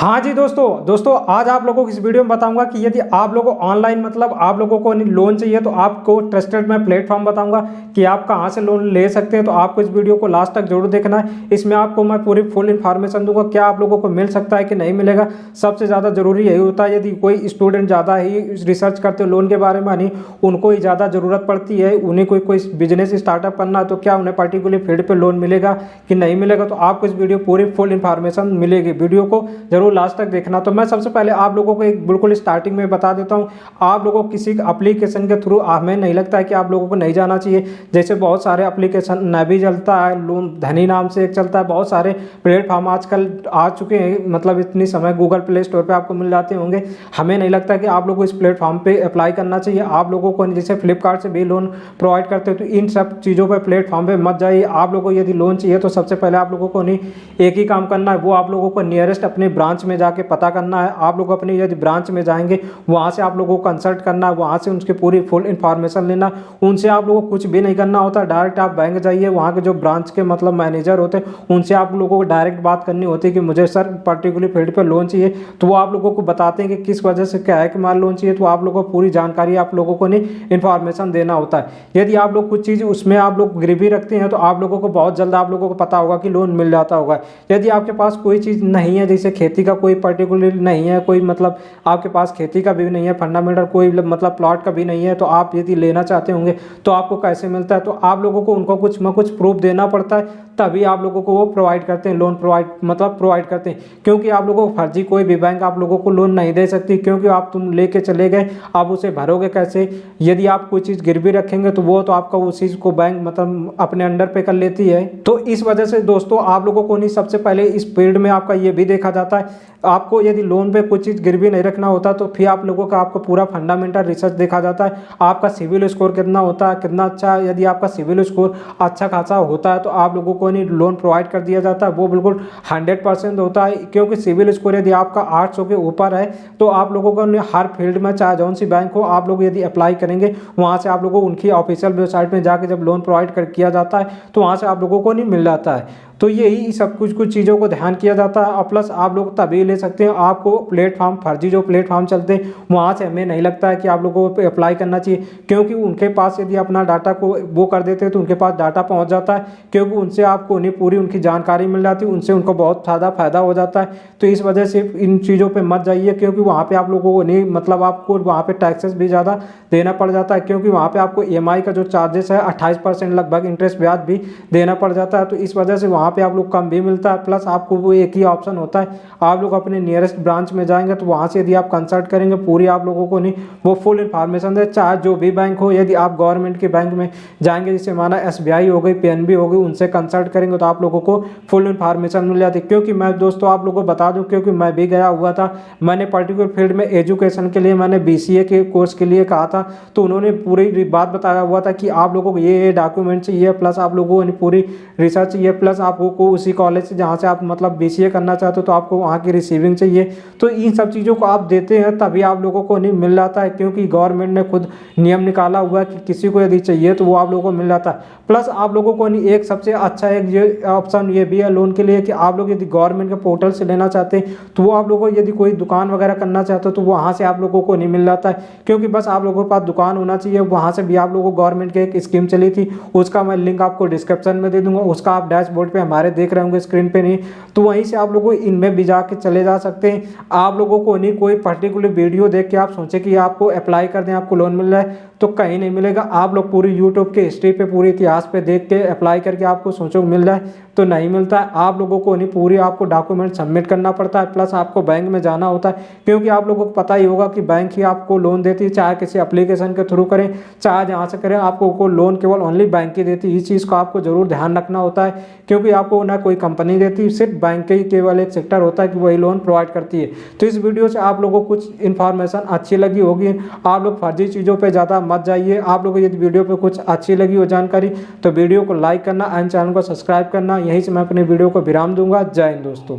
हाँ जी दोस्तों आज आप लोगों को इस वीडियो में बताऊंगा कि यदि आप लोगों को ऑनलाइन मतलब आप लोगों को लोन चाहिए तो आपको ट्रस्टेड मैं प्लेटफॉर्म बताऊंगा कि आप कहाँ से लोन ले सकते हैं। तो आपको इस वीडियो को लास्ट तक जरूर देखना है। इसमें आपको मैं पूरी फुल इन्फॉर्मेशन दूंगा, क्या आप लोगों को मिल सकता है कि नहीं मिलेगा। सबसे ज़्यादा जरूरी यही होता है, यदि कोई स्टूडेंट ज़्यादा ही रिसर्च करते हो लोन के बारे में, नहीं उनको ही ज़्यादा ज़रूरत पड़ती है, उन्हें कोई बिजनेस स्टार्टअप करना है तो क्या उन्हें पर्टिकुलर फील्ड पर लोन मिलेगा कि नहीं मिलेगा। तो आपको इस वीडियो पूरी फुल इन्फॉर्मेशन मिलेगी, वीडियो को जरूर लास्ट तक देखना। तो मैं सबसे पहले आप लोगों को एक बिल्कुल स्टार्टिंग में बता देता हूं, आप लोगों को किसी एप्लीकेशन के थ्रू हमें नहीं लगता है कि आप लोगों को नहीं जाना चाहिए। जैसे बहुत सारे एप्लीकेशन नबी चलता है, लोन धनी नाम से एक चलता है, बहुत सारे प्लेटफॉर्म आजकल आ चुके हैं, मतलब इतनी समय गूगल प्ले स्टोर पे आपको मिल जाते होंगे। हमें नहीं लगता कि आप लोगों को इस प्लेटफॉर्म पे अप्लाई करना चाहिए। आप लोगों को जैसे फ्लिपकार्ट से भी लोन प्रोवाइड करते हो तो इन सब चीज़ों पर प्लेटफॉर्म पे मत जाइए। आप लोगों को यदि लोन चाहिए तो सबसे पहले आप लोगों को नहीं एक ही काम करना है, वो आप लोगों को नियरेस्ट अपने ब्रांच में जाके पता करना है। आप लोग अपनी यदि ब्रांच में जाएंगे वहाँ से आप लोगों को कंसल्ट करना है, वहाँ से उनकी पूरी फुल इन्फॉर्मेशन लेना। उनसे आप लोगों को कुछ भी नहीं करना होता, डायरेक्ट आप बैंक जाइए, वहाँ के जो ब्रांच के मतलब मैनेजर होते हैं उनसे आप लोगों को डायरेक्ट बात करनी होती है कि मुझे सर पर्टिकुलर फील्ड पर लोन चाहिए। तो वो आप लोगों को बताते हैं कि किस वजह से क्या है कि हमारा लोन चाहिए। तो आप लोगों को पूरी जानकारी आप लोगों को नहीं इन्फॉर्मेशन देना होता है। यदि आप लोग कुछ चीज़ उसमें आप लोग गिरवी रखते हैं तो आप लोगों को बहुत जल्द आप लोगों को पता होगा कि लोन मिल जाता होगा। यदि आपके पास कोई चीज़ नहीं है, जैसे खेती का कोई पर्टिकुलर नहीं है, कोई मतलब आपके पास खेती का भी नहीं है, फंडामेंटल कोई मतलब प्लॉट का भी नहीं है, तो आप यदि लेना चाहते होंगे तो आपको कैसे मिलता है। तो आप लोगों को उनको कुछ न कुछ प्रूफ देना पड़ता है, तभी आप लोगों को वो प्रोवाइड करते हैं, लोन प्रोवाइड करते हैं। क्योंकि आप लोगों को फर्जी कोई भी बैंक आप लोगों को लोन नहीं दे सकती, क्योंकि आप तुम लेके चले गए, आप उसे भरोगे कैसे। यदि आप कोई चीज़ गिरवी रखेंगे तो वो तो आपका उस चीज़ को बैंक मतलब अपने अंडर पे कर लेती है। तो इस वजह से दोस्तों आप लोगों को नहीं, सबसे पहले इस फील्ड में आपका ये भी देखा जाता है, आपको यदि लोन पे कुछ चीज़ गिरवी नहीं रखना होता तो फिर आप लोगों का आपको पूरा फंडामेंटल रिसर्च देखा जाता है, आपका सिविल स्कोर कितना होता है, कितना अच्छा है। यदि आपका सिविल स्कोर अच्छा खासा होता है तो आप लोगों को नहीं लोन प्रोवाइड कर दिया जाता है, वो बिल्कुल 100% होता है। क्योंकि सिविल स्कोर यदि आपका 800 के ऊपर है तो आप लोगों को हर फील्ड में चाहे जौन सी बैंक हो, आप लोग यदि अप्लाई करेंगे वहाँ से आप लोगों को उनकी ऑफिशियल वेबसाइट में जाकर जब लोन प्रोवाइड किया जाता है तो वहाँ से आप लोगों को नहीं मिल जाता है। तो यही सब कुछ चीज़ों को ध्यान किया जाता है। और प्लस आप लोग तभी ले सकते हैं, आपको प्लेटफॉर्म फर्जी जो प्लेटफॉर्म चलते हैं वहाँ से हमें नहीं लगता है कि आप लोगों को अप्लाई करना चाहिए। क्योंकि उनके पास यदि अपना डाटा को वो कर देते हैं तो उनके पास डाटा पहुँच जाता है, क्योंकि उनसे आपको उन्हें पूरी उनकी जानकारी मिल जाती है, उनसे उनको बहुत ज़्यादा फायदा हो जाता है। तो इस वजह से इन चीज़ों पर मत जाइए, क्योंकि वहाँ पर आप लोगों को नहीं मतलब आपको वहाँ पर टैक्सेस भी ज़्यादा देना पड़ जाता है। क्योंकि वहाँ पर आपको EMI का जो चार्जेस है 28% लगभग इंटरेस्ट ब्याज भी देना पड़ जाता है। तो इस वजह से वहाँ पे आप लोग कम भी मिलता है। प्लस आपको वो एक ही ऑप्शन होता है, आप लोग अपने नियरेस्ट ब्रांच में जाएंगे तो वहाँ से यदि आप कंसल्ट करेंगे पूरी आप लोगों को नहीं वो फुल इन्फॉर्मेशन दे, चाहे जो भी बैंक हो। यदि आप गवर्नमेंट के बैंक में जाएंगे, जैसे हमारा SBI हो गई, PNB हो गई, उनसे कंसल्ट करेंगे तो आप लोगों को फुल इन्फॉर्मेशन मिल जाती है। क्योंकि मैं दोस्तों आप लोगों को बता दूँ, क्योंकि मैं भी गया हुआ था, मैंने पर्टिकुलर फील्ड में एजुकेशन के लिए मैंने BCA के कोर्स के लिए कहा था, तो उन्होंने पूरी बात बताया हुआ था कि आप लोगों को ये डॉक्यूमेंट चाहिए, प्लस आप लोगों को पूरी रिसर्च चाहिए, प्लस आपको उसी कॉलेज से जहाँ से आप मतलब BCA करना चाहते हो तो आपको वहाँ की रिसीविंग चाहिए। तो इन सब चीज़ों को आप देते हैं तभी आप लोगों को नहीं मिल जाता है, क्योंकि गवर्नमेंट ने खुद नियम निकाला हुआ है कि किसी को यदि चाहिए तो वो आप लोगों को मिल जाता है। प्लस आप लोगों को नहीं एक सबसे अच्छा एक ये ऑप्शन ये भी है लोन के लिए कि आप लोग यदि गवर्नमेंट के पोर्टल से लेना चाहते हैं तो वो आप लोगों को यदि कोई दुकान वगैरह करना चाहते हो तो वहाँ से आप लोगों को नहीं मिल जाता है, क्योंकि बस आप लोगों के पास दुकान होना चाहिए। वहाँ से भी आप लोगों को गवर्नमेंट की एक स्कीम चली थी, उसका मैं लिंक आपको डिस्क्रिप्शन में दे दूंगा, उसका आप डैशबोर्ड पे हमारे देख रहे होंगे स्क्रीन पे नहीं, तो वहीं से आप लोगों इनमें भी जाके चले जा सकते हैं। आप लोगों को नहीं कोई पर्टिकुलर वीडियो देख के आप सोचे कि आपको अप्लाई कर दें आपको लोन मिल रहा है तो कहीं नहीं मिलेगा। आप लोग पूरी यूट्यूब के हिस्ट्री पे पूरी इतिहास पे देख के अप्लाई करके आपको सोचो मिल रहा है तो नहीं मिलता है। आप लोगों को नहीं पूरी आपको डॉक्यूमेंट सबमिट करना पड़ता है, प्लस आपको बैंक में जाना होता है, क्योंकि आप लोगों को पता ही होगा कि बैंक ही आपको लोन देती है, चाहे किसी एप्लीकेशन के थ्रू करें चाहे जहाँ से करें, आपको लोन केवल ओनली बैंक ही देती है। इस चीज़ को आपको जरूर ध्यान रखना होता है, क्योंकि आपको ना कोई कंपनी देती, सिर्फ बैंक के ही केवल एक सेक्टर होता है कि वही लोन प्रोवाइड करती है। तो इस वीडियो से आप लोगों को कुछ इन्फॉर्मेशन अच्छी लगी होगी, आप लोग फर्जी चीज़ों पर ज़्यादा मत जाइए। आप लोगों को यदि वीडियो पर कुछ अच्छी लगी हो जानकारी तो वीडियो को लाइक करना एंड चैनल को सब्सक्राइब करना। यहीं से मैं अपने वीडियो को विराम दूंगा। जय हिंद दोस्तों।